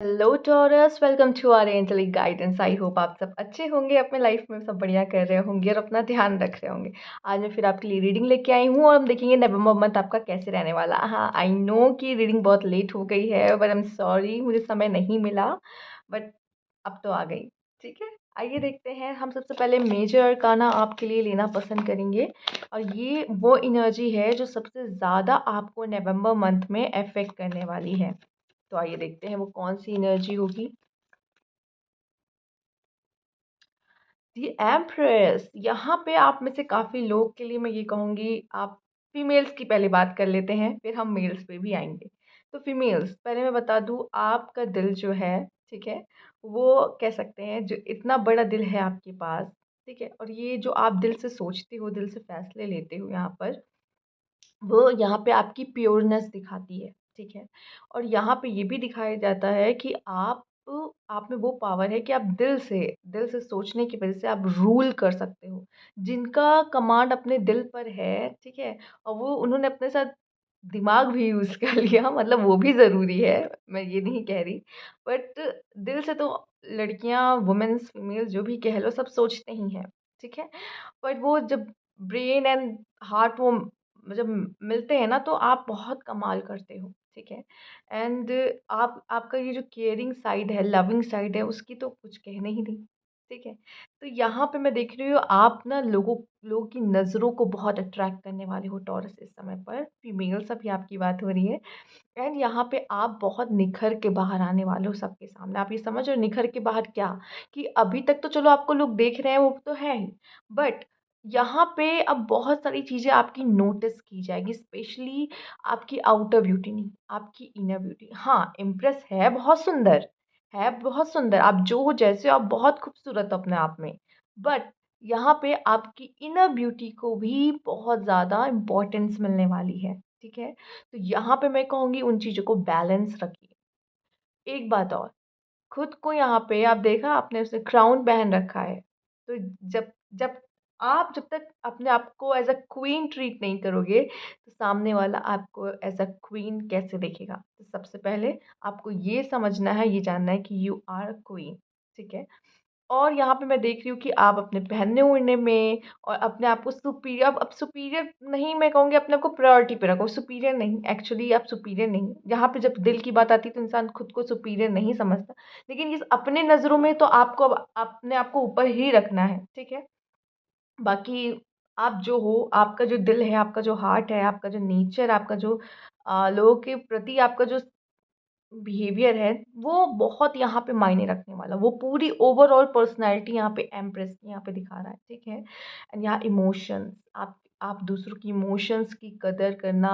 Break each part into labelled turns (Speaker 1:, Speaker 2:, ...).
Speaker 1: Hello Taurus, welcome to our angelic guidance. I hope आप सब अच्छे होंगे, अपने लाइफ में सब बढ़िया कर रहे होंगे और अपना ध्यान रख रहे होंगे। आज मैं फिर आपके लिए रीडिंग लेके आई हूँ और हम देखेंगे नवंबर मंथ आपका कैसे रहने वाला। हाँ, आई नो कि रीडिंग बहुत लेट हो गई है, बट आई एम सॉरी, मुझे समय नहीं मिला। बट अब तो आ गई। ठीक है, आइए देखते हैं। हम सबसे पहले मेजर अरकाना आपके लिए लेना पसंद करेंगे और ये वो एनर्जी है जो सबसे ज़्यादा आपको नवंबर मंथ में अफेक्ट करने वाली है। तो आइए देखते हैं वो कौन सी एनर्जी होगी। दी एम्प्रेस, यहाँ पे आप में से काफ़ी लोग के लिए मैं ये कहूँगी, आप फीमेल्स की पहले बात कर लेते हैं, फिर हम मेल्स पे भी आएंगे। तो फीमेल्स, पहले मैं बता दूँ, आपका दिल जो है, ठीक है, वो कह सकते हैं जो इतना बड़ा दिल है आपके पास, ठीक है, और ये जो आप दिल से सोचते हो, दिल से फैसले लेते हो यहाँ पर, वो यहाँ पे आपकी प्योरनेस दिखाती है। ठीक है, और यहाँ पे ये भी दिखाया जाता है कि आप में वो पावर है कि आप दिल से सोचने की वजह से आप रूल कर सकते हो। जिनका कमांड अपने दिल पर है, ठीक है, और वो उन्होंने अपने साथ दिमाग भी यूज़ कर लिया, मतलब वो भी ज़रूरी है, मैं ये नहीं कह रही। बट दिल से तो लड़कियाँ, वुमेन्स, फीमेल जो भी कह लो, सब सोचते ही हैं। ठीक है, बट वो जब ब्रेन एंड हार्ट वो जब मिलते हैं ना, तो आप बहुत कमाल करते हो। ठीक है, एंड आप आपका ये जो केयरिंग साइड है, लविंग साइड है, उसकी तो कुछ कहने ही नहीं। ठीक है, तो यहाँ पे मैं देख रही हूँ आप ना लोगों की नज़रों को बहुत अट्रैक्ट करने वाले हो टॉरस इस समय पर। फीमेल्स, अभी आपकी बात हो रही है। एंड यहाँ पे आप बहुत निखर के बाहर आने वाले हो सबके सामने। आप ये समझ रहे हो निखर के बाहर क्या, कि अभी तक तो चलो आपको लोग देख रहे हैं, वो तो है ही, बट यहाँ पे अब बहुत सारी चीज़ें आपकी नोटिस की जाएगी, स्पेशली आपकी आउटर ब्यूटी नहीं, आपकी इनर ब्यूटी। हाँ, इम्प्रेस है बहुत सुंदर, आप जो हो, जैसे हो, आप बहुत खूबसूरत हो अपने आप में। बट यहाँ पे आपकी इनर ब्यूटी को भी बहुत ज़्यादा इम्पोर्टेंस मिलने वाली है। ठीक है, तो यहाँ पे मैं कहूँगी उन चीज़ों को बैलेंस रखिए। एक बात और, खुद को यहाँ पे आप देखा आपने, उसने क्राउन पहन रखा है, तो जब जब जब तक अपने आप को एज अ क्वीन ट्रीट नहीं करोगे, तो सामने वाला आपको एज अ क्वीन कैसे देखेगा। तो सबसे पहले आपको ये समझना है, ये जानना है कि यू आर अ क्वीन। ठीक है, और यहाँ पे मैं देख रही हूँ कि आप अपने पहनने-ओढ़ने में और अपने आप को सुपीरियर, अब सुपीरियर नहीं, मैं कहूँगी अपने आप को प्रायोरिटी पे रखो, सुपीरियर नहीं, एक्चुअली आप सुपीरियर नहीं। यहाँ पे जब दिल की बात आती है तो इंसान खुद को सुपीरियर नहीं समझता, लेकिन इस अपने नज़रों में तो आपको अब अपने आप को ऊपर ही रखना है, ठीक है? बाकी आप जो हो, आपका जो दिल है, आपका जो हार्ट है, आपका जो नेचर, आपका जो लोगों के प्रति आपका जो बिहेवियर है, वो बहुत यहाँ पे मायने रखने वाला, वो पूरी ओवरऑल पर्सनैलिटी यहाँ पे एम्प्रेस यहाँ पे दिखा रहा है। ठीक है, एंड यहाँ इमोशंस, आप दूसरों की इमोशंस की कदर करना,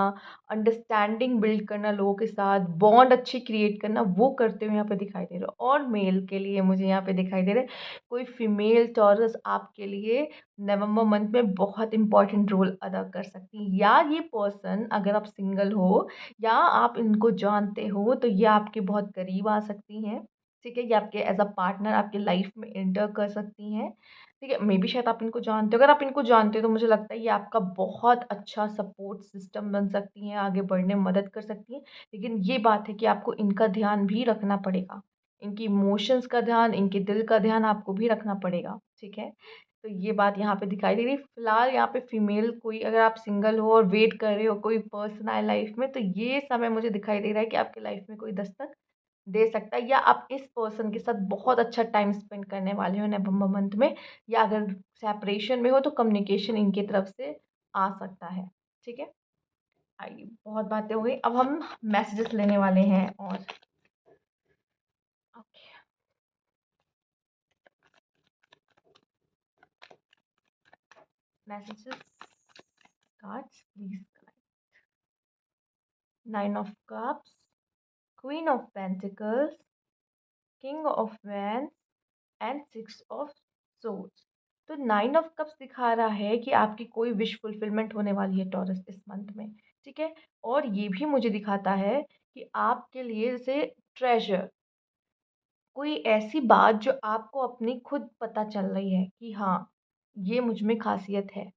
Speaker 1: अंडरस्टैंडिंग बिल्ड करना, लोगों के साथ बॉन्ड अच्छी क्रिएट करना, वो करते हुए यहाँ पे दिखाई दे रहा है। और मेल के लिए मुझे यहाँ पे दिखाई दे रहा है, कोई फीमेल टॉरस आपके लिए नवंबर मंथ में बहुत इंपॉर्टेंट रोल अदा कर सकती है, या ये पर्सन, अगर आप सिंगल हो या आप इनको जानते हो, तो ये आपके बहुत करीब आ सकती हैं। ठीक है, ये आपके एज अ पार्टनर आपके लाइफ में एंटर कर सकती हैं। ठीक है, मे बी शायद आप इनको जानते हो, अगर आप इनको जानते हो तो मुझे लगता है ये आपका बहुत अच्छा सपोर्ट सिस्टम बन सकती हैं, आगे बढ़ने में मदद कर सकती हैं। लेकिन ये बात है कि आपको इनका ध्यान भी रखना पड़ेगा, इनकी इमोशंस का ध्यान, इनके दिल का ध्यान आपको भी रखना पड़ेगा। ठीक है, तो ये बात यहाँ पे दिखाई दे रही है। फिलहाल यहाँ पे फीमेल, कोई अगर आप सिंगल हो और वेट कर रहे हो कोई पर्सन आए लाइफ में, तो ये समय मुझे दिखाई दे रहा है कि आपके लाइफ में कोई दस्तक दे सकता है, या आप इस पर्सन के साथ बहुत अच्छा टाइम स्पेंड करने वाले हो नवंबर मंथ में, या अगर सेपरेशन में हो तो कम्युनिकेशन इनकी तरफ से आ सकता है। ठीक है, आइए, बहुत बातें हो गई, अब हम मैसेजेस लेने वाले हैं। और okay, messages, cards please. Nine of cups, queen of pentacles, king of wands and six of swords. तो नाइन ऑफ कप्स दिखा रहा है कि आपकी कोई विश फुलफिलमेंट होने वाली है टॉरस इस मंथ में। ठीक है, और ये भी मुझे दिखाता है कि आपके लिए जैसे ट्रेजर, कोई ऐसी बात जो आपको अपनी खुद पता चल रही है कि हाँ, ये मुझ में खासियत है,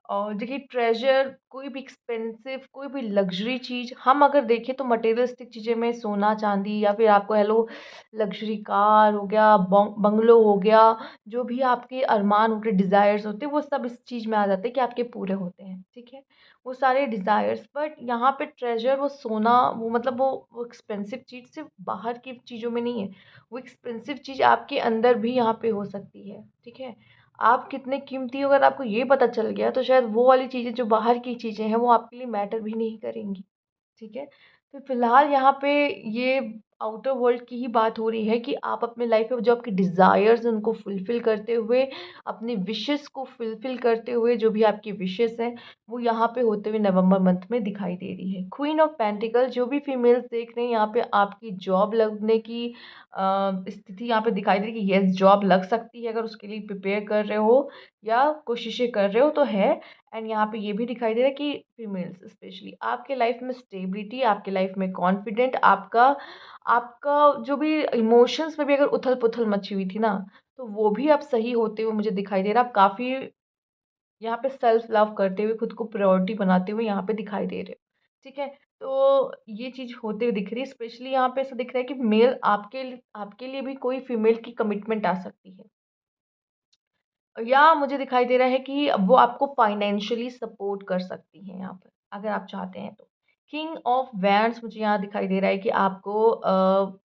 Speaker 1: और देखिए ट्रेजर कोई भी एक्सपेंसिव कोई भी लग्ज़री चीज़ हम अगर देखें तो मटेरियलिस्टिक चीज़ें में सोना, चाँदी या फिर आपको हेलो लग्ज़री कार हो गया, बंगलो हो गया, जो भी आपके अरमान होते हैं, डिज़ायर्स होते हैं, वो सब इस चीज़ में आ जाते हैं कि आपके पूरे होते हैं, ठीक है? वो सारे डिज़ायर्स बट यहाँ पे ट्रेजर वो सोना वो मतलब वो एक्सपेंसिव चीज़ सिर्फ़ बाहर की चीज़ों में नहीं है, वो एक्सपेंसिव चीज़ आपके अंदर भी यहाँ पे हो सकती है, ठीक है? आप कितने कीमती हो अगर आपको ये पता चल गया तो शायद वो वाली चीज़ें जो बाहर की चीज़ें हैं वो आपके लिए मैटर भी नहीं करेंगी। ठीक है? तो फिलहाल यहाँ पे ये आउटर वर्ल्ड की ही बात हो रही है कि आप अपने लाइफ में जो आपके डिज़ायर्स हैं उनको फुलफ़िल करते हुए, अपने विशेज़ को फुलफ़िल करते हुए जो भी आपकी विशेज़ हैं, वो यहाँ पे होते हुए नवंबर मंथ में दिखाई दे रही है। क्वीन ऑफ पेंटिकल जो भी फीमेल्स देख रहे हैं यहाँ पे आपकी जॉब लगने की स्थिति यहाँ पे दिखाई दे रही है कि येस जॉब लग सकती है अगर उसके लिए प्रिपेयर कर रहे हो या कोशिशें कर रहे हो तो है। एंड यहाँ पे ये भी दिखाई दे रहा है कि फीमेल्स स्पेशली आपके लाइफ में स्टेबिलिटी, आपके लाइफ में कॉन्फिडेंट, आपका आपका जो भी इमोशंस में भी अगर उथल-पुथल मची हुई थी ना, तो वो भी अब सही होते हुए मुझे दिखाई दे रहा है। आप काफ़ी यहाँ पे सेल्फ लव करते हुए, खुद को प्रायोरिटी बनाते हुए यहाँ पे दिखाई दे रहे हो। ठीक है? तो ये चीज़ होते हुए दिख रही है। स्पेशली यहाँ पे ऐसा दिख रहा है कि मेल आपके लिए भी कोई फीमेल की कमिटमेंट आ सकती है। या मुझे दिखाई दे रहा है कि वो आपको फाइनेंशियली सपोर्ट कर सकती हैं यहाँ पर, अगर आप चाहते हैं तो। किंग ऑफ वैंड्स मुझे यहाँ दिखाई दे रहा है कि आपको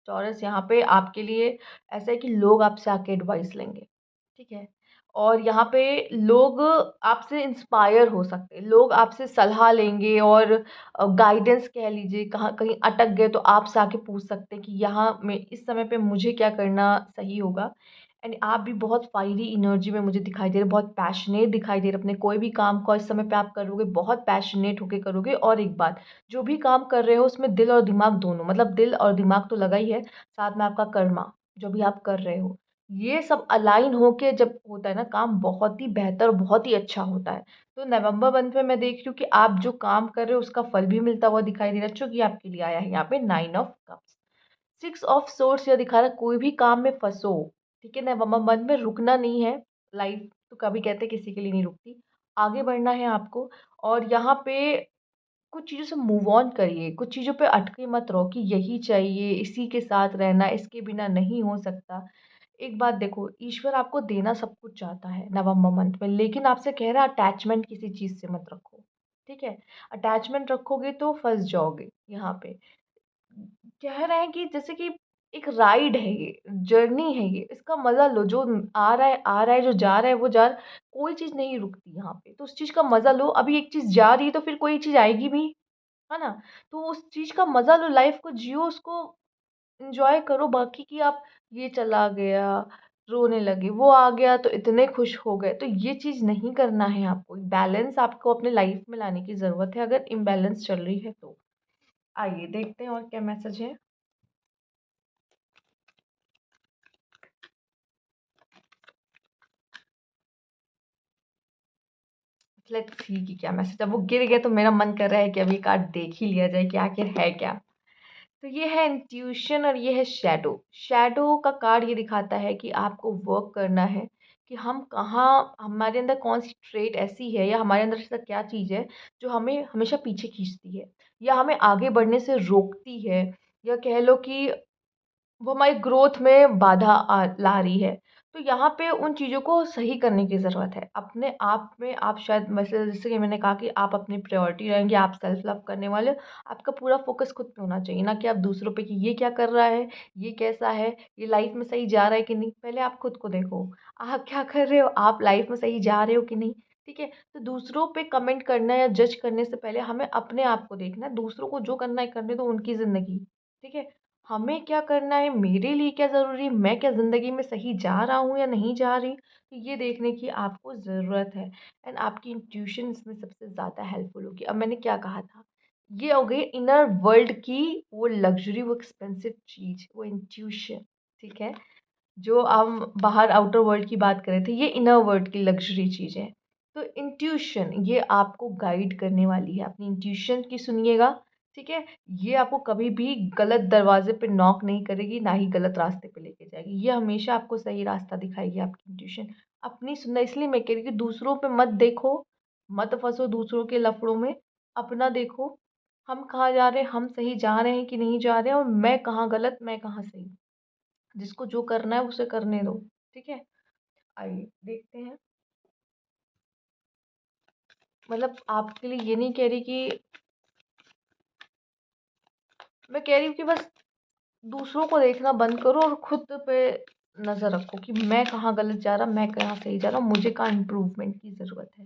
Speaker 1: चॉरस यहाँ पे आपके लिए ऐसा है कि लोग आपसे आके एडवाइस लेंगे, ठीक है? और यहाँ पे लोग आपसे इंस्पायर हो सकते हैं, लोग आपसे सलाह लेंगे और गाइडेंस कह लीजिए, कहाँ कहीं अटक गए तो आपसे आके पूछ सकते हैं कि यहाँ में इस समय पे मुझे क्या करना सही होगा। एंड आप भी बहुत फायरी एनर्जी में मुझे दिखाई दे रहे हैं, बहुत पैशनेट दिखाई दे रहे हैं, अपने कोई भी काम को इस समय पे आप करोगे, बहुत पैशनेट होके करोगे और एक बात, जो भी काम कर रहे हो उसमें दिल और दिमाग दोनों मतलब दिल और दिमाग तो लगा ही है, साथ में आपका कर्मा, जो भी आप कर रहे हो। ये सब अलाइन होके जब होता है ना काम बहुत ही बेहतर और बहुत ही अच्छा होता है। तो नवंबर मंथ में मैं देख रही हूँ कि आप जो काम कर रहे हो उसका फल भी मिलता हुआ दिखाई दे रहा है, जो कि आपके लिए आया है यहाँ पे 9 ऑफ कप्स। 6 ऑफ सोर्स यह दिखा रहा है कोई भी काम में फँसो, ठीक है? नवंबर मंथ में रुकना नहीं है, लाइफ तो कभी कहते हैं किसी के लिए नहीं रुकती, आगे बढ़ना है आपको और यहाँ पे कुछ चीज़ों से मूव ऑन करिए, कुछ चीज़ों पे अटके मत रहो कि यही चाहिए, इसी के साथ रहना, इसके बिना नहीं हो सकता। एक बात देखो, ईश्वर आपको देना सब कुछ चाहता है नवंबर मंथ में, लेकिन आपसे कह रहा है अटैचमेंट किसी चीज़ से मत रखो, ठीक है? अटैचमेंट रखोगे तो फँस जाओगे यहाँ पे। कह रहे हैं कि जैसे कि एक राइड है ये, जर्नी है ये, इसका मज़ा लो, जो आ रहा है, जो जा रहा है, वो जा रहा है, कोई चीज़ नहीं रुकती यहाँ पे, तो उस चीज़ का मज़ा लो। अभी एक चीज़ जा रही है, तो फिर कोई चीज़ आएगी भी, है ना? तो उस चीज़ का मज़ा लो, लाइफ़ को जियो, उसको एन्जॉय करो, बाकी की आप ये चला गया, रोने लगे, वो आ गया तो इतने खुश हो गए, तो ये चीज़ नहीं करना है आपको। बैलेंस आपको अपने लाइफ़ में लाने की ज़रूरत है, अगर इम्बैलेंस चल रही है तो। आइए देखते हैं और क्या मैसेज है। लेट्स सी कि क्या मैसेज है। वो गिर गया तो मेरा मन कर रहा है कि अभी कार्ड देख ही लिया जाए कि आखिर है क्या। तो ये है इंट्यूशन और ये है शैडो। शैडो का कार्ड ये दिखाता है कि आपको वर्क करना है कि हम कहाँ हमारे अंदर कौन सी ट्रेट ऐसी है या हमारे अंदर ऐसा क्या चीज़ है जो हमें हमेशा पीछे खींचती है या हमें आगे बढ़ने से रोकती है या कह लो कि वो हमारी ग्रोथ में बाधा ला रही है। तो यहाँ पे उन चीज़ों को सही करने की ज़रूरत है। अपने आप में आप शायद वैसे जैसे कि मैंने कहा कि आप अपनी प्रायोरिटी रहेंगे, आप सेल्फ लव करने वाले हो, आपका पूरा फ़ोकस खुद पे होना चाहिए, ना कि आप दूसरों पे कि ये क्या कर रहा है, ये कैसा है, ये लाइफ़ में सही जा रहा है कि नहीं। पहले आप खुद को देखो, आप क्या कर रहे हो, आप लाइफ़ में सही जा रहे हो कि नहीं, ठीक है? तो दूसरों पे कमेंट करना या जज करने से पहले हमें अपने आप को देखना है, दूसरों को जो करना है करने दो उनकी ज़िंदगी, ठीक है? हमें क्या करना है, मेरे लिए क्या ज़रूरी है, मैं क्या ज़िंदगी में सही जा रहा हूँ या नहीं जा रही, तो ये देखने की आपको ज़रूरत है। एंड आपकी इंट्यूशन इसमें सबसे ज़्यादा हेल्पफुल होगी। अब मैंने क्या कहा था, ये हो गई इनर वर्ल्ड की वो लग्ज़री, वो एक्सपेंसिव चीज़, वो इंट्यूशन, ठीक है? जो हम बाहर आउटर वर्ल्ड की बात कर रहे थे, ये इनर वर्ल्ड की लग्ज़री चीज़ है। तो इंट्यूशन ये आपको गाइड करने वाली है, अपनी इंट्यूशन की सुनिएगा, ठीक है? ये आपको कभी भी गलत दरवाज़े पे नॉक नहीं करेगी, ना ही गलत रास्ते पे लेके जाएगी। ये हमेशा आपको सही रास्ता दिखाएगी आपकी इंट्यूशन। अपनी सुनना इसलिए मैं कह रही हूँ कि दूसरों पे मत देखो, मत फँसो दूसरों के लफड़ों में, अपना देखो, हम कहाँ जा रहे हैं, हम सही जा रहे हैं कि नहीं जा रहे हैं और मैं कहाँ गलत, मैं कहाँ सही। जिसको जो करना है उसे करने दो, ठीक है? आइए देखते हैं। मतलब आपके लिए ये नहीं कह रही कि मैं कह रही हूँ कि बस दूसरों को देखना बंद करो और खुद पे नज़र रखो कि मैं कहाँ गलत जा रहा, मैं कहाँ सही जा रहा हूँ, मुझे कहाँ इम्प्रूवमेंट की ज़रूरत है।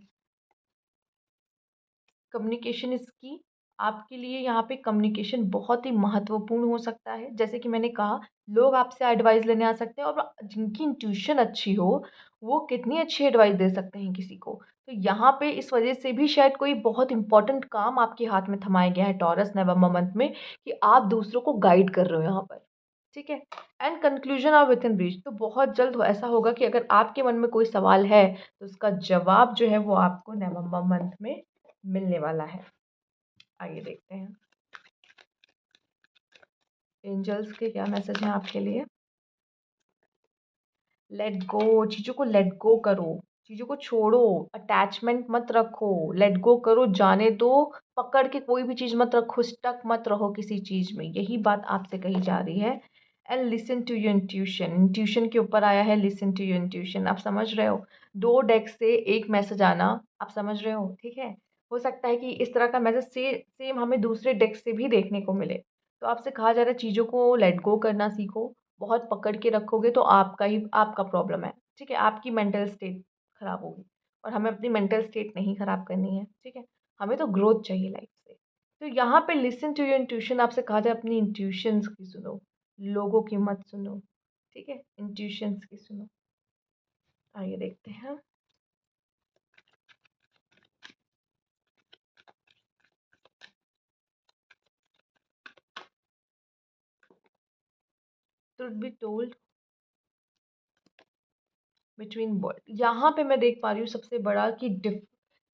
Speaker 1: कम्युनिकेशन इज़ की। आपके लिए यहाँ पे कम्युनिकेशन बहुत ही महत्वपूर्ण हो सकता है। जैसे कि मैंने कहा, लोग आपसे एडवाइस लेने आ सकते हैं और जिनकी इंट्यूशन अच्छी हो, वो कितनी अच्छी एडवाइस दे सकते हैं किसी को। तो यहाँ पे इस वजह से भी शायद कोई बहुत इंपॉर्टेंट काम आपके हाथ में थमाया गया है टॉरस नवंबर मंथ में, कि आप दूसरों को गाइड कर रहे हो यहाँ पर। ठीक है? And conclusion of with in reach, तो बहुत जल्द ऐसा होगा कि अगर आपके मन में कोई सवाल है, तो उसका जवाब जो है वो आपको नवंबर मंथ में मिलने वाला है। आइए देखते हैं एंजल्स के क्या मैसेज हैं आपके लिए। लेट गो, चीज़ों को लेट गो करो, चीज़ों को छोड़ो, अटैचमेंट मत रखो, लेट गो करो, जाने दो। पकड़ के कोई भी चीज़ मत रखो, स्टक मत रहो किसी चीज़ में, यही बात आपसे कही जा रही है। And listen to your intuition, intuition के ऊपर आया है, लिसन टू योर इंट्यूशन। आप समझ रहे हो, दो डेक से एक मैसेज आना, आप समझ रहे हो, ठीक है? हो सकता है कि इस तरह का मैसेज सेम हमें दूसरे डेक से भी देखने को मिले। तो आपसे कहा जा रहा है चीज़ों को लेट गो करना सीखो। बहुत पकड़ के रखोगे तो आपका प्रॉब्लम है, ठीक है? आपकी मेंटल स्टेट खराब होगी और हमें अपनी मेंटल स्टेट नहीं खराब करनी है, ठीक है? हमें तो ग्रोथ चाहिए लाइफ से। तो यहाँ पे लिसन टू योर इंट्यूशन, आपसे कहा जाए अपनी इंट्यूशंस की सुनो, लोगों की मत सुनो, ठीक है? इंट्यूशंस की सुनो। आइए देखते हैं। Truth be told between world, यहाँ पे मैं देख पा रही हूँ सबसे बड़ा कि डिफ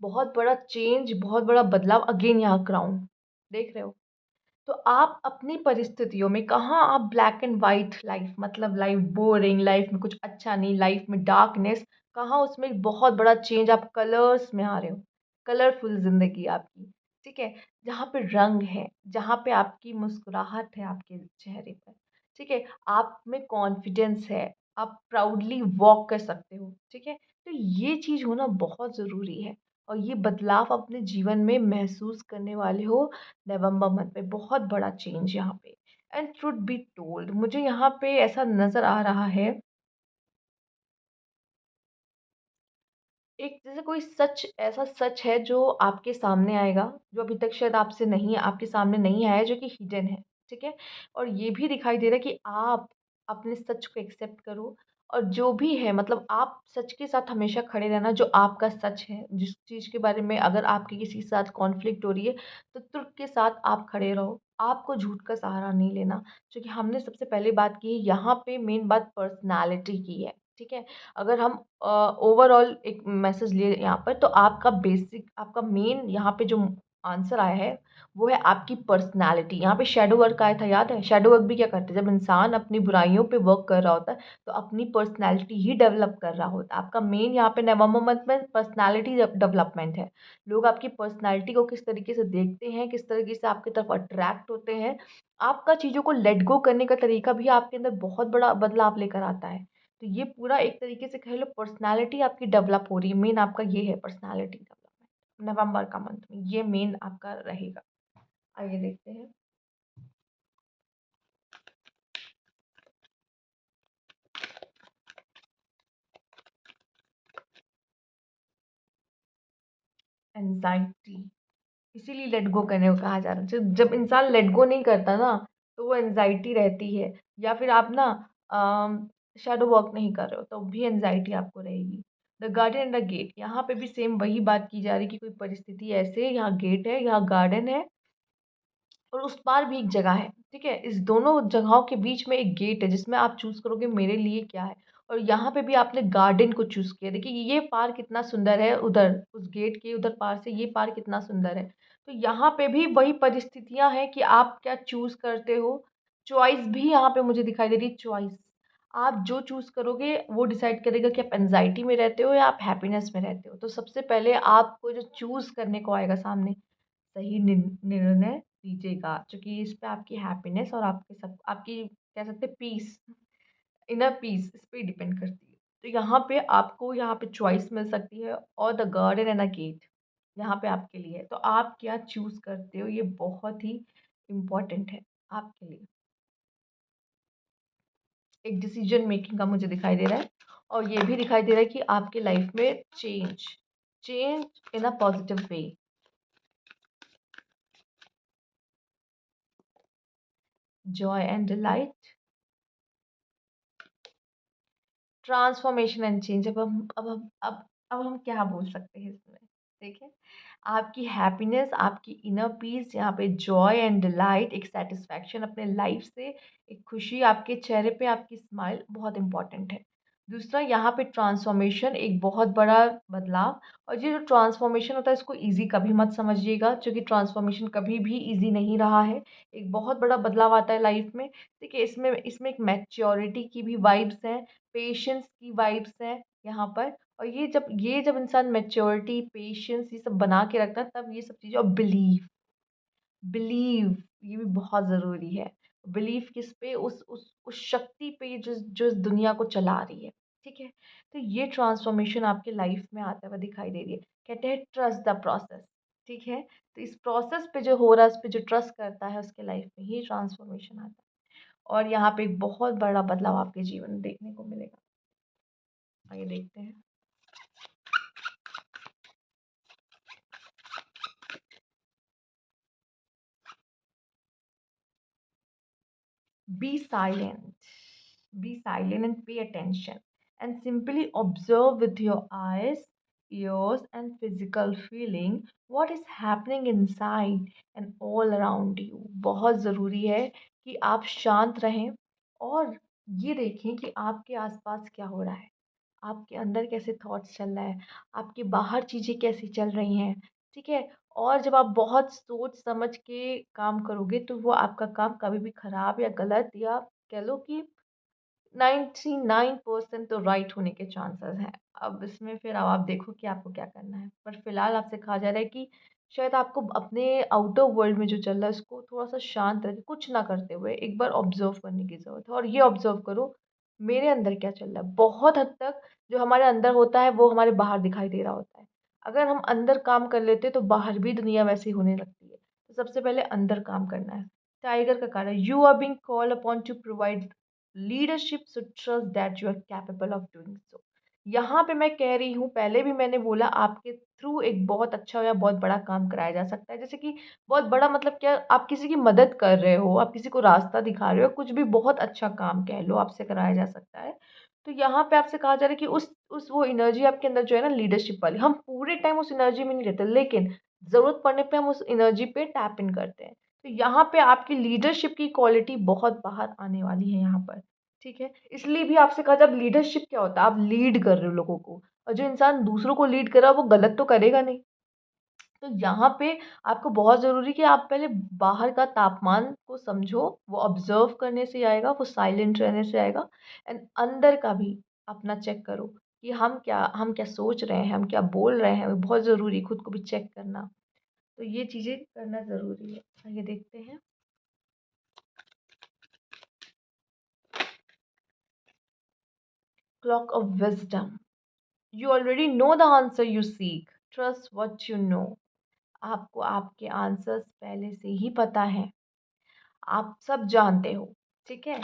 Speaker 1: बहुत बड़ा चेंज, बहुत बड़ा बदलाव अगेन यहाँ क्राउन, देख रहे हो? तो आप अपनी परिस्थितियों में कहाँ आप ब्लैक एंड वाइट लाइफ, मतलब लाइफ बोरिंग, लाइफ में कुछ अच्छा नहीं, लाइफ में डार्कनेस, कहाँ उसमें एक बहुत बड़ा चेंज, आप कलर्स में आ रहे हो, कलरफुल जिंदगी आपकी, ठीक है? जहाँ पे रंग है, जहाँ पे आपकी मुस्कुराहट है आपके चेहरे पर, ठीक है? आप में कॉन्फिडेंस है, आप प्राउडली वॉक कर सकते हो, ठीक है? तो ये चीज़ होना बहुत ज़रूरी है और ये बदलाव अपने जीवन में महसूस करने वाले हो नवंबर मंथ में, बहुत बड़ा चेंज यहाँ पे। एंड ट्रुथ बी टोल्ड, मुझे यहाँ पे ऐसा नज़र आ रहा है, एक जैसे कोई सच, ऐसा सच है जो आपके सामने आएगा, जो अभी तक शायद आपसे नहीं, आपके सामने नहीं आया, जो कि हिडन है, ठीक है? और ये भी दिखाई दे रहा है कि आप अपने सच को एक्सेप्ट करो और जो भी है, मतलब आप सच के साथ हमेशा खड़े रहना, जो आपका सच है, जिस चीज़ के बारे में अगर आपकी किसी के साथ कॉन्फ्लिक्ट हो रही है, तो ट्रुथ के साथ आप खड़े रहो, आपको झूठ का सहारा नहीं लेना। क्योंकि हमने सबसे पहले बात की, यहाँ पे मेन बात पर्सनैलिटी की है, ठीक है? अगर हम ओवरऑल एक मैसेज लिए यहाँ पर, तो आपका बेसिक, आपका मेन यहाँ पे जो आंसर आया है, वो है आपकी पर्सनैलिटी। यहाँ पे शैडो वर्क आया था, याद है? शैडो वर्क भी क्या करते हैं, जब इंसान अपनी बुराइयों पे वर्क कर रहा होता है, तो अपनी पर्सनैलिटी ही डेवलप कर रहा होता है। आपका मेन यहाँ पे नवंबर मंथ में पर्सनैलिटी डेवलपमेंट है। लोग आपकी पर्सनैलिटी को किस तरीके से देखते हैं, किस तरीके से आपकी तरफ अट्रैक्ट होते हैं, आपका चीज़ों को लेट गो करने का तरीका भी आपके अंदर बहुत बड़ा बदलाव लेकर आता है। तो ये पूरा एक तरीके से कह लो पर्सनैलिटी आपकी डेवलप हो रही है, मेन आपका ये है पर्सनैलिटी डेवलपमेंट नवंबर का मंथ में, ये मेन आपका रहेगा। आइए देखते हैं। एंजाइटी, इसीलिए लेट गो करने को कहा जा रहा है। जब जब इंसान लेट गो नहीं करता ना, तो वो एंजाइटी रहती है, या फिर आप ना शैडो वर्क नहीं कर रहे हो तो भी एंजाइटी आपको रहेगी। The garden and the gate, यहाँ पे भी सेम वही बात की जा रही है कि कोई परिस्थिति ऐसे, यहाँ गेट है, यहाँ गार्डन है और उस पार भी एक जगह है, ठीक है? इस दोनों जगहों के बीच में एक गेट है जिसमें आप चूज़ करोगे मेरे लिए क्या है। और यहाँ पे भी आपने गार्डन को चूज़ किया। देखिए ये पार कितना सुंदर है, उधर उस गेट के उधर पार से ये पार कितना सुंदर है। तो यहाँ पे भी वही परिस्थितियाँ हैं कि आप क्या चूज़ करते हो। चॉइस भी यहाँ पे मुझे दिखाई दे रही है, चॉइस। आप जो चूज़ करोगे वो डिसाइड करेगा कि आप एंग्ज़ायटी में रहते हो या आप हैप्पीनेस में रहते हो। तो सबसे पहले आपको जो चूज़ करने को आएगा सामने, सही निर्णय लीजिएगा, क्योंकि इस पे आपकी हैप्पीनेस और आपकी कह सकते हैं पीस, इनर पीस इस पे डिपेंड करती है। तो यहाँ पे आपको यहाँ पे चॉइस मिल सकती है, और the garden and a gate यहाँ पे आपके लिए है। तो आप क्या चूज़ करते हो ये बहुत ही इम्पोर्टेंट है आपके लिए। एक डिसीजन मेकिंग का मुझे दिखाई दे रहा है, और ये भी दिखाई दे रहा है कि आपके लाइफ में change change in a positive way, Joy and delight, transformation and change. अब हम क्या बोल सकते हैं इसमें, देखिए, आपकी हैप्पीनेस, आपकी इनर पीस, यहाँ पे जॉय एंड डिलाइट, एक सेटिस्फैक्शन अपने लाइफ से, एक खुशी आपके चेहरे पे, आपकी स्माइल बहुत इंपॉर्टेंट है। दूसरा, यहाँ पे ट्रांसफॉर्मेशन, एक बहुत बड़ा बदलाव। और ये जो ट्रांसफॉर्मेशन होता है इसको ईज़ी कभी मत समझिएगा, क्योंकि ट्रांसफॉर्मेशन कभी भी ईज़ी नहीं रहा है। एक बहुत बड़ा बदलाव आता है लाइफ में। देखिए, इसमें इसमें एक मैच्योरिटी की भी वाइब्स हैं, पेशेंस की वाइब्स हैं यहाँ पर। और ये जब इंसान मैच्योरिटी, पेशेंस ये सब बना के रखता है, तब ये सब चीज़ें, और बिलीव, बिलीव ये भी बहुत ज़रूरी है। बिलीव किस पे? उस शक्ति पे जो जो इस दुनिया को चला रही है, ठीक है? तो ये ट्रांसफॉर्मेशन आपके लाइफ में आता हुआ दिखाई दे रही है। कहते हैं ट्रस्ट द प्रोसेस, ठीक है? तो इस प्रोसेस पे जो हो रहा है, उस पे जो ट्रस्ट करता है, उसके लाइफ में ही ट्रांसफॉर्मेशन आता है। और यहाँ पे एक बहुत बड़ा बदलाव आपके जीवन में देखने को मिलेगा। आइए देखते हैं। Be silent. Be silent and pay attention. And simply observe with your eyes, ears, and physical feeling what is happening inside and all around you. बहुत ज़रूरी है कि आप शांत रहें और ये देखें कि आपके आसपास क्या हो रहा है, आपके अंदर कैसे थॉट्स चल रहा है, आपके बाहर चीज़ें कैसी चल रही हैं, ठीक है? और जब आप बहुत सोच समझ के काम करोगे, तो वो आपका काम कभी भी खराब या गलत, या कह लो कि 99% तो राइट होने के चांसेस हैं। अब इसमें फिर अब आप देखो कि आपको क्या करना है। पर फिलहाल आपसे कहा जा रहा है कि शायद आपको अपने आउटर वर्ल्ड में जो चल रहा है उसको थोड़ा-सा शांत रख के, कुछ ना करते हुए एक बार ऑब्ज़र्व करने की ज़रूरत है, और ये ऑब्ज़र्व करो मेरे अंदर क्या चल रहा है। बहुत हद तक जो हमारे अंदर होता है वो हमारे बाहर दिखाई दे रहा होता है। अगर हम अंदर काम कर लेते हैं तो बाहर भी दुनिया वैसी होने लगती है। तो सबसे पहले अंदर काम करना है। टाइगर का कारण, you are being called upon to provide leadership, so trust that you are capable of doing so. यहाँ पे मैं कह रही हूँ, पहले भी मैंने बोला, आपके थ्रू एक बहुत अच्छा या बहुत बड़ा काम कराया जा सकता है। जैसे कि बहुत बड़ा मतलब क्या, आप किसी की मदद कर रहे हो, आप किसी को रास्ता दिखा रहे हो, कुछ भी बहुत अच्छा काम कह लो, आपसे कराया जा सकता है। तो यहाँ पे आपसे कहा जा रहा है कि उस वो एनर्जी आपके अंदर जो है ना, लीडरशिप वाली, हम पूरे टाइम उस एनर्जी में नहीं रहते, लेकिन ज़रूरत पड़ने पे हम उस एनर्जी पे टैप इन करते हैं। तो यहाँ पे आपकी लीडरशिप की क्वालिटी बहुत बाहर आने वाली है यहाँ पर, ठीक है? इसलिए भी आपसे कहा, जब लीडरशिप क्या होता है, आप लीड कर रहे हो लोगों को, और जो इंसान दूसरों को लीड कर रहा है वो गलत तो करेगा नहीं। तो यहाँ पे आपको बहुत ज़रूरी कि आप पहले बाहर का तापमान को समझो, वो ऑब्ज़र्व करने से आएगा, वो साइलेंट रहने से आएगा। एंड अंदर का भी अपना चेक करो कि हम क्या सोच रहे हैं, हम क्या बोल रहे हैं, वो बहुत ज़रूरी, खुद को भी चेक करना। तो ये चीज़ें करना ज़रूरी है। आइए देखते हैं। Clock of wisdom, you already know the answer you seek, trust what you know. आपको आपके आंसर्स पहले से ही पता है, आप सब जानते हो, ठीक है?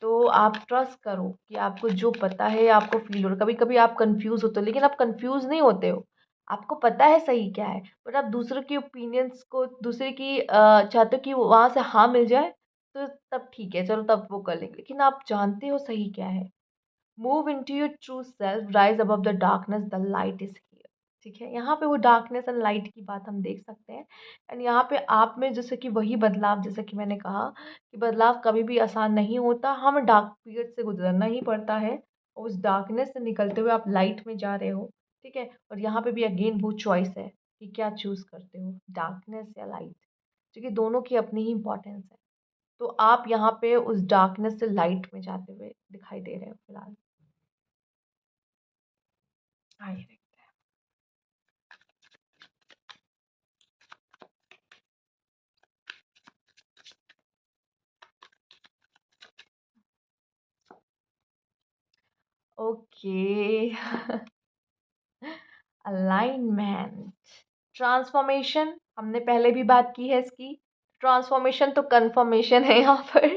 Speaker 1: तो आप ट्रस्ट करो कि आपको जो पता है, आपको फ़ील हो रहा है। कभी-कभी आप कन्फ्यूज़ होते हो, लेकिन आप कन्फ्यूज़ नहीं होते हो। आपको पता है सही क्या है, बट आप दूसरों के ओपिनियंस को, दूसरे की चाहते हो कि वहाँ से हाँ मिल जाए, तो तब ठीक है, चलो तब वो कर लेंगे। लेकिन आप जानते हो सही क्या है। Move into your true self, rise above the darkness, the light is here, ठीक है? यहाँ पे वो डार्कनेस एंड लाइट की बात हम देख सकते हैं। एंड यहाँ पे आप में जैसे कि वही बदलाव, जैसे कि मैंने कहा कि बदलाव कभी भी आसान नहीं होता, हमें डार्क पीरियड से गुजरना ही पड़ता है, और उस डार्कनेस से निकलते हुए आप लाइट में जा रहे हो, ठीक है? और यहाँ पे भी अगेन वो चॉइस है कि क्या चूज़ करते हो, डार्कनेस या लाइट, क्योंकि दोनों की अपनी ही इंपॉर्टेंस है। तो आप यहाँ पे उस डार्कनेस से लाइट में जाते हुए दिखाई दे रहे हो फिलहाल। आइए। ओके। अलाइनमेंट, ट्रांसफॉर्मेशन हमने पहले भी बात की है इसकी। ट्रांसफॉर्मेशन तो कन्फर्मेशन है यहाँ पर।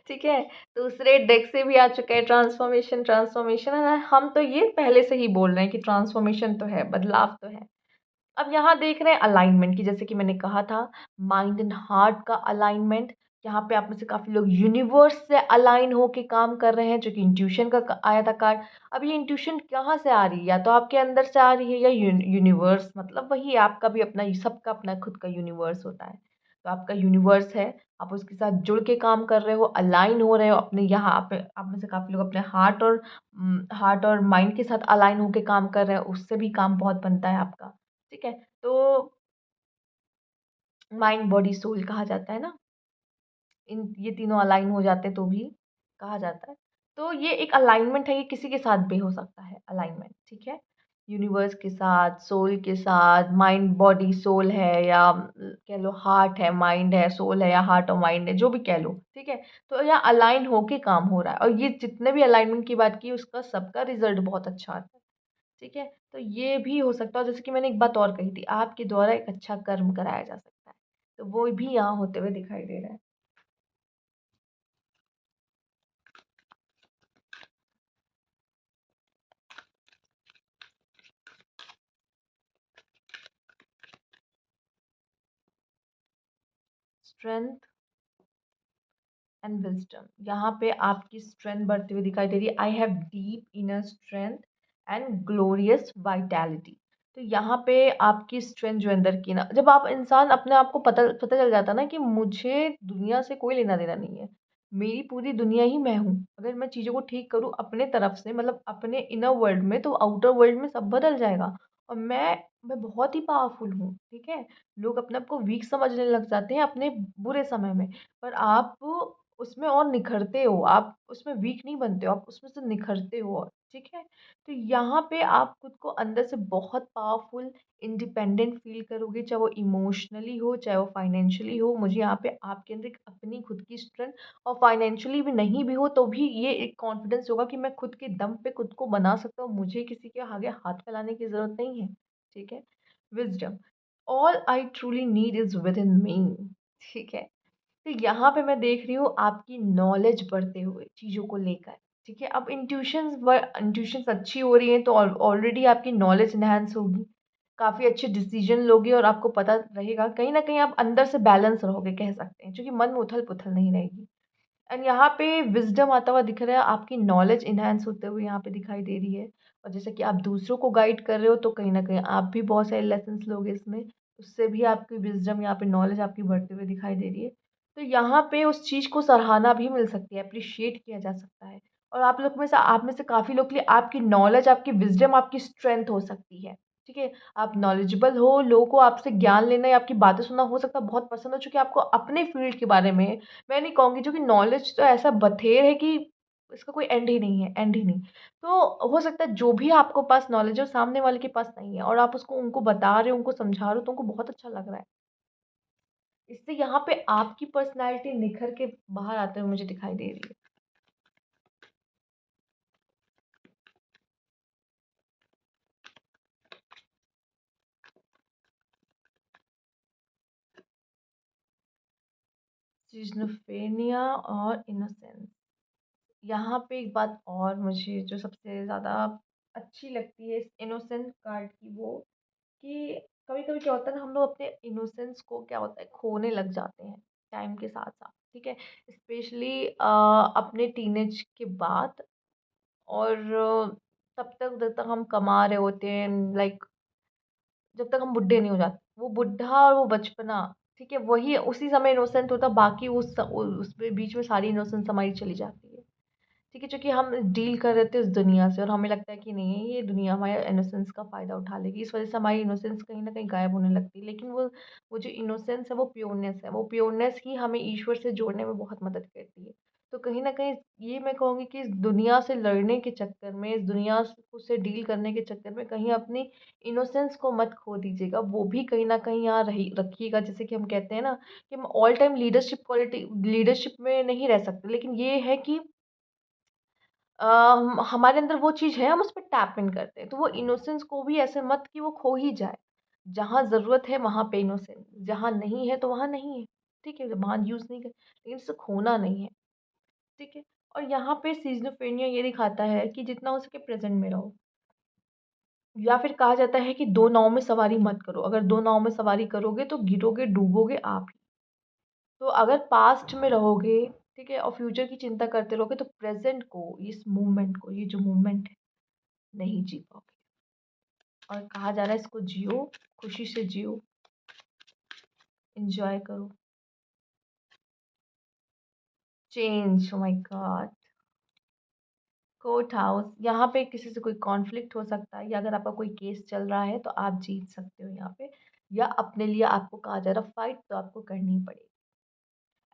Speaker 1: ठीक है, दूसरे डेक से भी आ चुका है ट्रांसफॉर्मेशन ट्रांसफॉर्मेशन। हम तो ये पहले से ही बोल रहे हैं कि ट्रांसफॉर्मेशन तो है, बदलाव तो है। अब यहाँ देख रहे हैं अलाइनमेंट की, जैसे कि मैंने कहा था, माइंड एंड हार्ट का अलाइनमेंट। यहाँ पे आप में से काफ़ी लोग यूनिवर्स से अलाइन होके काम कर रहे हैं, जो कि इंट्यूशन का आया था कार्ड। अब ये इंट्यूशन कहाँ से आ रही है? या तो आपके अंदर से आ रही है या यूनिवर्स, मतलब वही आपका भी अपना, सबका अपना खुद का यूनिवर्स होता है। तो आपका यूनिवर्स है, आप उसके साथ जुड़ के काम कर रहे हो, अलाइन हो रहे हो अपने। यहाँ आप में से काफ़ी लोग अपने हार्ट और माइंड के साथ अलाइन होके काम कर रहे हैं, उससे भी काम बहुत बनता है आपका। ठीक है, तो माइंड बॉडी सोल कहा जाता है ना, इन ये तीनों अलाइन हो जाते हैं तो भी कहा जाता है। तो ये एक अलाइनमेंट है, ये किसी के साथ भी हो सकता है अलाइनमेंट। ठीक है, यूनिवर्स के साथ, सोल के साथ, माइंड बॉडी सोल है, या कह लो हार्ट है माइंड है सोल है, या हार्ट और माइंड है, जो भी कह लो। ठीक है, तो यहाँ अलाइन होके काम हो रहा है, और ये जितने भी अलाइनमेंट की बात की उसका सबका रिजल्ट बहुत अच्छा आता है। ठीक है, तो ये भी हो सकता है, जैसे कि मैंने एक बात और कही थी, आपके द्वारा एक अच्छा कर्म कराया जा सकता है, तो वो भी यहाँ होते हुए दिखाई दे रहा है। स्ट्रेंथ एंड विजडम, यहाँ पे आपकी स्ट्रेंथ बढ़ती हुई दिखाई दे रही है। I have deep inner strength and glorious vitality. तो यहाँ पे आपकी स्ट्रेंथ जो अंदर की ना, जब आप इंसान अपने आप को पता पता चल जाता ना कि मुझे दुनिया से कोई लेना देना नहीं है, मेरी पूरी दुनिया ही मैं हूँ। अगर मैं चीज़ों को ठीक करूँ अपने तरफ से, मतलब अपने इनर वर्ल्ड में, तो आउटर वर्ल्ड में सब बदल जाएगा। और मैं बहुत ही पावरफुल हूँ। ठीक है, लोग अपने आप को वीक समझने लग जाते हैं अपने बुरे समय में, पर आप उसमें और निखरते हो, आप उसमें वीक नहीं बनते हो, आप उसमें से निखरते हो और। ठीक है, तो यहाँ पे आप खुद को अंदर से बहुत पावरफुल, इंडिपेंडेंट फील करोगे, चाहे वो इमोशनली हो चाहे वो फाइनेंशियली हो। मुझे यहाँ पे आपके अंदर एक अपनी खुद की स्ट्रेंथ, और फाइनेंशियली भी नहीं भी हो तो भी ये एक कॉन्फिडेंस होगा कि मैं खुद के दम पे खुद को बना सकता हूँ, मुझे किसी के आगे हाथ फैलाने की ज़रूरत नहीं है। ठीक है, wisdom, all I truly need is within me. ठीक है, तो यहाँ पे मैं देख रही हूँ आपकी नॉलेज बढ़ते हुए चीज़ों को लेकर। ठीक है, अब इंट्यूशंस अच्छी हो रही हैं तो ऑलरेडी आपकी नॉलेज इन्हांस होगी, काफ़ी अच्छे डिसीजन लोगे, और आपको पता रहेगा कहीं ना कहीं आप अंदर से बैलेंस रहोगे, कह सकते हैं, क्योंकि मन में उथल पुथल नहीं रहेगी। एंड यहाँ पे विज़डम आता हुआ दिख रहा है, आपकी नॉलेज एनहांस होते हुए यहाँ पे दिखाई दे रही है। और जैसे कि आप दूसरों को गाइड कर रहे हो, तो कहीं न कहीं आप भी बहुत सारे लेसन्स लोगे इसमें, उससे भी आपकी विज़डम, यहाँ पे नॉलेज आपकी बढ़ते हुए दिखाई दे रही है। तो यहाँ पे उस चीज़ को सराहना भी मिल सकती है, एप्रिशिएट किया जा सकता है। और आप में से काफ़ी लोग के लिए आपकी नॉलेज, आपकी विज़डम, आपकी स्ट्रेंथ हो सकती है। ठीक है, आप नॉलेजेबल हो, लोगों को आपसे ज्ञान लेना या आपकी बातें सुनना हो सकता है बहुत पसंद हो, चूँकि आपको अपने फ़ील्ड के बारे में, मैं नहीं कहूँगी, जो कि नॉलेज तो ऐसा बथेर है कि इसका कोई एंड ही नहीं है, एंड ही नहीं। तो हो सकता है जो भी आपको पास नॉलेज है वो सामने वाले के पास नहीं है, और आप उसको उनको बता रहे हो, उनको समझा रहे हो, तो उनको बहुत अच्छा लग रहा है। इससे यहाँ पे आपकी पर्सनैलिटी निखर के बाहर आते हुए मुझे दिखाई दे रही है। सिज़ोफ्रेनिया और इनोसेंस। यहाँ पे एक बात और मुझे जो सबसे ज़्यादा अच्छी लगती है इस इनोसेंट कार्ड की, वो कि कभी-कभी क्या होता है ना, हम लोग अपने इनोसेंस को, क्या होता है, खोने लग जाते हैं टाइम के साथ-साथ। ठीक है? स्पेशली अपने टीनेज के बाद, और तब तक जब तक हम कमा रहे होते हैं, लाइक जब तक हम बुड्ढे नहीं हो जाते। वो बुड्ढा और वो बचपना, ठीक है, वही उसी समय इनोसेंट होता है, बाकी उस बीच में सारी इनोसेंस हमारी चली जाती है। ठीक है? चूँकि हम डील कर रहे थे उस दुनिया से और हमें लगता है कि नहीं ये दुनिया हमारे इनोसेंस का फ़ायदा उठा लेगी। इस वज़ह से हमारी इनोसेंस कहीं न कहीं गायब होने लगती है। लेकिन वो जो इनोसेंस है वो प्योरनेस है। वो प्योरनेस ही हमें ईश्वर से जोड़ने में बहुत मदद करती है। तो कहीं न कहीं ये मैं कहूँगी कि इस दुनिया से लड़ने के चक्कर में, इस दुनिया से डील करने के चक्कर में कहीं अपनी इनोसेंस को मत खो दीजिएगा। वो भी कहीं न कहीं यहाँ रही रखिएगा। जैसे कि हम कहते हैं ना कि हम ऑल टाइम लीडरशिप में नहीं रह सकते। लेकिन ये है कि हमारे अंदर वो चीज़ है, हम उस पे टैप इन करते हैं। तो वो इनोसेंस को भी ऐसे मत कि वो खो ही जाए। जहाँ ज़रूरत है वहाँ पे इनोसेंस, जहाँ नहीं है तो वहाँ नहीं है। ठीक है? वहाँ यूज़ नहीं कर लेकिन इसे खोना नहीं है। ठीक है? और यहाँ पे सिज़ोफ्रेनिया ये दिखाता है कि जितना हो सके प्रेज़ेंट में रहो। या फिर कहा जाता है कि 2 नाव में सवारी मत करो। अगर 2 नाव में सवारी करोगे तो गिरोगे, डूबोगे आप ही। तो अगर पास्ट में रहोगे, ठीक है? और फ्यूचर की चिंता करते रहोगे तो प्रेज़ेंट को, इस मोमेंट को, ये जो मोमेंट है, नहीं जी पाओगे। और कहा जा रहा है इसको जियो, खुशी से जियो, एन्जॉय करो। Change, oh my God! Court house, यहाँ पे किसी से कोई कॉन्फ्लिक्ट हो सकता है या अगर आपका कोई केस चल रहा है तो आप जीत सकते हो यहाँ पे या अपने लिए आपको कहा जा रहा है फाइट तो आपको करनी ही पड़ेगी।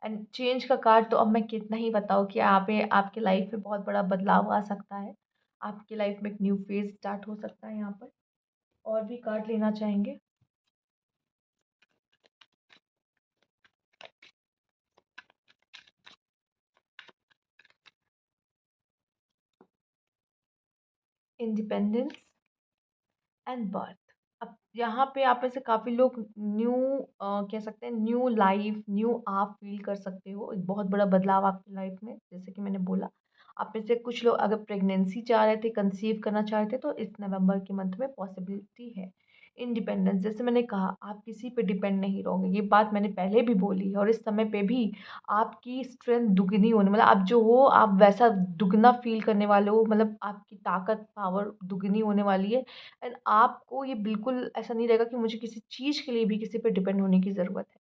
Speaker 1: एंड चेंज का कार्ड तो अब मैं कितना ही बताऊँ कि यहाँ पे आपके लाइफ में बहुत बड़ा बदलाव आ सकता है। आपकी लाइफ में एक न्यू फेज़ स्टार्ट हो सकता है यहाँ पर। और भी कार्ड लेना चाहेंगे? Independence and birth. अब यहाँ पे आप में से काफ़ी लोग न्यू कह सकते हैं न्यू लाइफ, न्यू आप फ़ील कर सकते हो। एक बहुत बड़ा बदलाव आपकी लाइफ में, जैसे कि मैंने बोला। आप में से कुछ लोग अगर प्रेगनेंसी चाह रहे थे, कंसीव करना चाह रहे थे, तो इस नवंबर के मंथ में पॉसिबिलिटी है। इंडिपेंडेंस, जैसे मैंने कहा, आप किसी पे डिपेंड नहीं रहोगे। ये बात मैंने पहले भी बोली है और इस समय पे भी आपकी स्ट्रेंथ दुगनी होने मतलब आप जो हो, आप वैसा दुगना फ़ील करने वाले हो, मतलब आपकी ताकत, पावर दुगनी होने वाली है। एंड आपको ये बिल्कुल ऐसा नहीं रहेगा कि मुझे किसी चीज़ के लिए भी किसी पे डिपेंड होने की ज़रूरत है,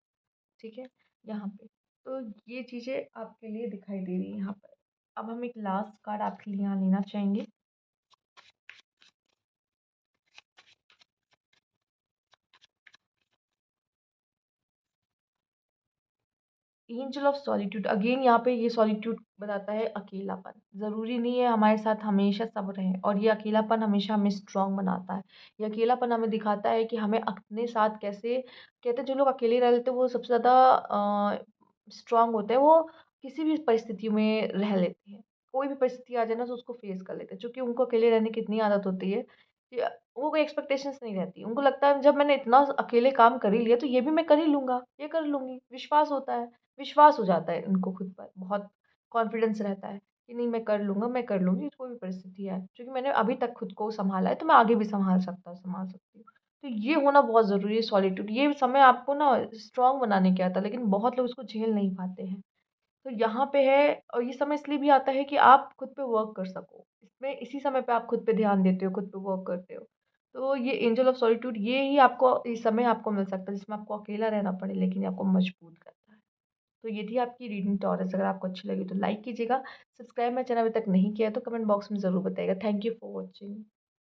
Speaker 1: ठीक है? यहाँ पे। तो ये चीज़ें आपके लिए दिखाई दे रही हैं यहाँ पर। अब हम एक लास्ट कार्ड आपके लिए यहाँ लेना चाहेंगे। एंजल ऑफ सॉलिट्यूड, अगेन यहाँ पे ये सॉलिट्यूड बताता है अकेलापन। ज़रूरी नहीं है हमारे साथ हमेशा सब रहें और ये अकेलापन हमेशा हमें स्ट्रॉन्ग बनाता है। ये अकेलापन हमें दिखाता है कि हमें अपने साथ कैसे कहते हैं जो लोग अकेले रह लेते हैं वो सबसे ज़्यादा स्ट्रॉन्ग होते हैं। वो किसी भी परिस्थिति में रह लेते हैं। कोई भी परिस्थिति आ जाए ना तो उसको फेस कर लेते हैं। चूँकि उनको अकेले रहने की इतनी आदत होती है कि वो कोई एक्सपेक्टेशंस नहीं रहती। उनको लगता है जब मैंने इतना अकेले काम कर ही लिया तो ये भी मैं कर ही लूँगा, ये कर लूँगी। विश्वास होता है। विश्वास हो जाता है उनको खुद पर, बहुत कॉन्फिडेंस रहता है कि नहीं मैं कर लूँगा, मैं कर लूँगी, कोई भी परिस्थिति आए। क्योंकि मैंने अभी तक खुद को सँभाला है, तो मैं आगे भी सँभाल सकती हूँ। तो ये होना बहुत ज़रूरी है सॉलिट्यूड। ये समय आपको ना स्ट्रॉन्ग बनाने के आता है, लेकिन बहुत लोग इसको झेल नहीं पाते हैं। तो यहाँ पे है और ये समय इसलिए भी आता है कि आप खुद पे वर्क कर सको। इसमें इसी समय पे आप खुद पे ध्यान देते हो, खुद पे वर्क करते हो। तो ये एंजल ऑफ सॉलिट्यूड ये ही आपको इस समय आपको मिल सकता है जिसमें आपको अकेला रहना पड़े लेकिन ये आपको मजबूत करता है। तो ये थी आपकी रीडिंग टॉरस। अगर आपको अच्छी लगी तो लाइक कीजिएगा। सब्सक्राइब मेरा चैनल अभी तक नहीं किया है तो कमेंट बॉक्स में ज़रूर बताइएगा। Thank you for watching.